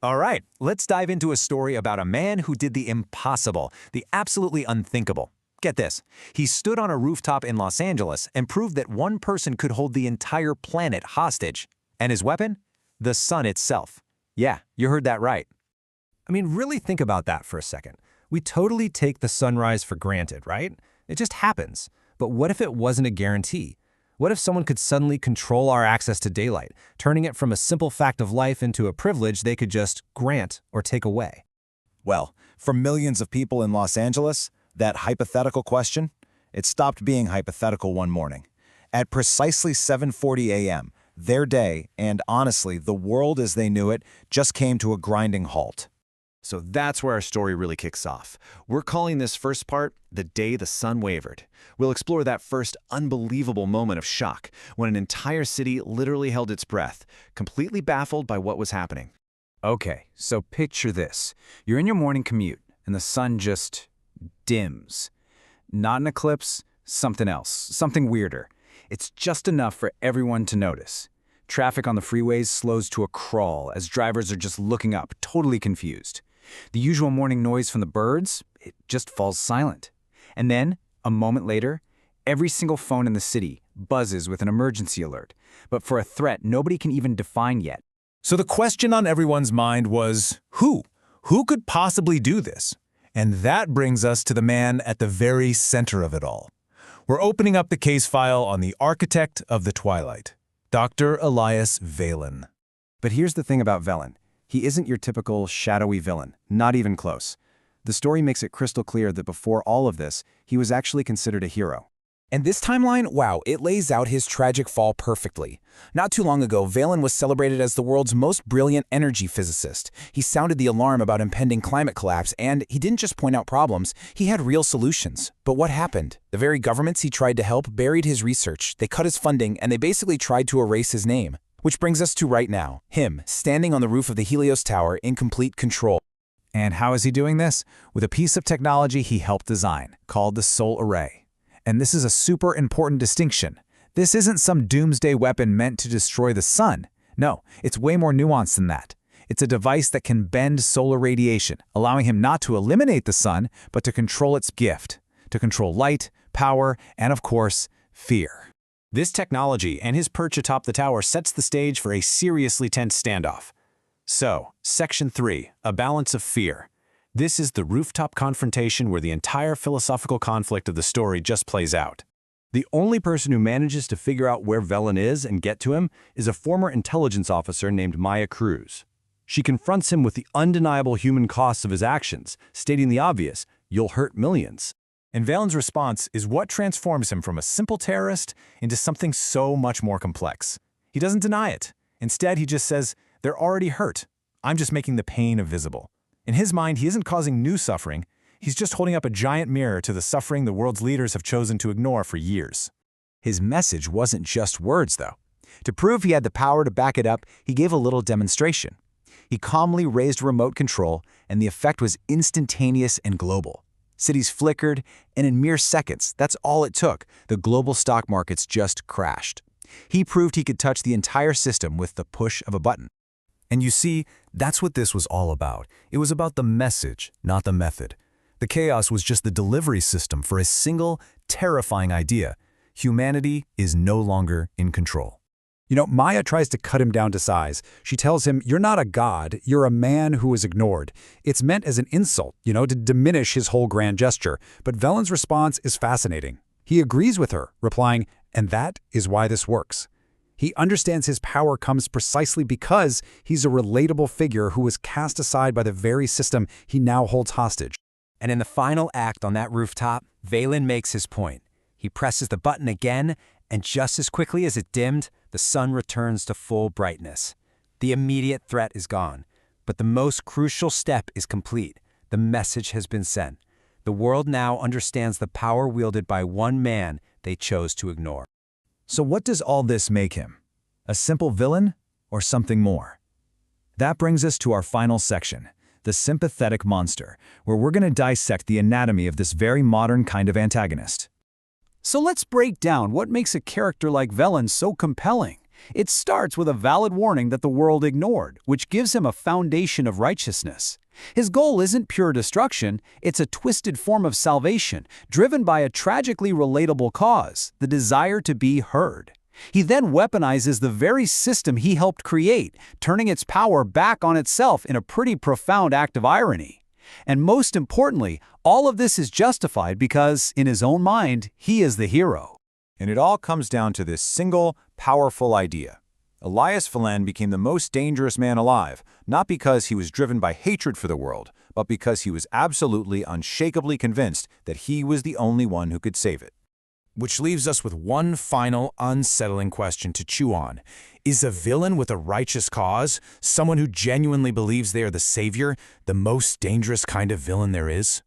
All right, let's dive into a story about a man who did the impossible, the absolutely unthinkable. Get this. He stood on a rooftop in Los Angeles and proved that one person could hold the entire planet hostage. And his weapon? The sun itself. Yeah, you heard that right. I mean, really think about that for a second. We totally take the sunrise for granted, right? It just happens. But what if it wasn't a guarantee? What if someone could suddenly control our access to daylight, turning it from a simple fact of life into a privilege they could just grant or take away? Well, for millions of people in Los Angeles, that hypothetical question, it stopped being hypothetical one morning. At precisely 7:40 a.m., their day, and honestly, the world as they knew it, just came to a grinding halt. So that's where our story really kicks off. We're calling this first part The Day the Sun Wavered. We'll explore that first unbelievable moment of shock when an entire city literally held its breath, completely baffled by what was happening. Okay, so picture this. You're in your morning commute, and the sun just dims. Not an eclipse, something else, something weirder. It's just enough for everyone to notice. Traffic on the freeways slows to a crawl as drivers are just looking up, totally confused. The usual morning noise from the birds, it just falls silent. And then, a moment later, every single phone in the city buzzes with an emergency alert, but for a threat nobody can even define yet. So the question on everyone's mind was, who? Who could possibly do this? And that brings us to the man at the very center of it all. We're opening up the case file on the architect of the twilight, Dr. Elias Valen. But here's the thing about Valen. He isn't your typical shadowy villain, not even close. The story makes it crystal clear that before all of this, he was actually considered a hero. And this timeline, wow, it lays out his tragic fall perfectly. Not too long ago, Valen was celebrated as the world's most brilliant energy physicist. He sounded the alarm about impending climate collapse, and he didn't just point out problems, he had real solutions. But what happened? The very governments he tried to help buried his research, they cut his funding, and they basically tried to erase his name. Which brings us to right now, him, standing on the roof of the Helios Tower in complete control. And how is he doing this? With a piece of technology he helped design, called the Soul Array. And this is a super important distinction. This isn't some doomsday weapon meant to destroy the sun. No, it's way more nuanced than that. It's a device that can bend solar radiation, allowing him not to eliminate the sun, but to control its gift, to control light, power, and of course, fear. This technology and his perch atop the tower sets the stage for a seriously tense standoff. So, Section 3, A Balance of Fear. This is the rooftop confrontation where the entire philosophical conflict of the story just plays out. The only person who manages to figure out where Valen is and get to him is a former intelligence officer named Maya Cruz. She confronts him with the undeniable human costs of his actions, stating the obvious, you'll hurt millions. And Valen's response is what transforms him from a simple terrorist into something so much more complex. He doesn't deny it. Instead, he just says, they're already hurt. I'm just making the pain invisible. In his mind, he isn't causing new suffering. He's just holding up a giant mirror to the suffering the world's leaders have chosen to ignore for years. His message wasn't just words, though. To prove he had the power to back it up, he gave a little demonstration. He calmly raised remote control, and the effect was instantaneous and global. Cities flickered, and in mere seconds, that's all it took, the global stock markets just crashed. He proved he could touch the entire system with the push of a button. And you see, that's what this was all about. It was about the message, not the method. The chaos was just the delivery system for a single, terrifying idea. Humanity is no longer in control. You know, Maya tries to cut him down to size. She tells him, you're not a god, you're a man who is ignored. It's meant as an insult, to diminish his whole grand gesture. But Valen's response is fascinating. He agrees with her, replying, and that is why this works. He understands his power comes precisely because he's a relatable figure who was cast aside by the very system he now holds hostage. And in the final act on that rooftop, Valen makes his point. He presses the button again, and just as quickly as it dimmed, the sun returns to full brightness. The immediate threat is gone, but the most crucial step is complete. The message has been sent. The world now understands the power wielded by one man they chose to ignore. So what does all this make him? A simple villain or something more? That brings us to our final section, the sympathetic monster, where we're going to dissect the anatomy of this very modern kind of antagonist. So let's break down what makes a character like Valen so compelling. It starts with a valid warning that the world ignored, which gives him a foundation of righteousness. His goal isn't pure destruction, it's a twisted form of salvation, driven by a tragically relatable cause, the desire to be heard. He then weaponizes the very system he helped create, turning its power back on itself in a pretty profound act of irony. And most importantly, all of this is justified because, in his own mind, he is the hero. And it all comes down to this single, powerful idea. Elias Phelan became the most dangerous man alive, not because he was driven by hatred for the world, but because he was absolutely, unshakably convinced that he was the only one who could save it. Which leaves us with one final, unsettling question to chew on. Is a villain with a righteous cause, someone who genuinely believes they are the savior, the most dangerous kind of villain there is?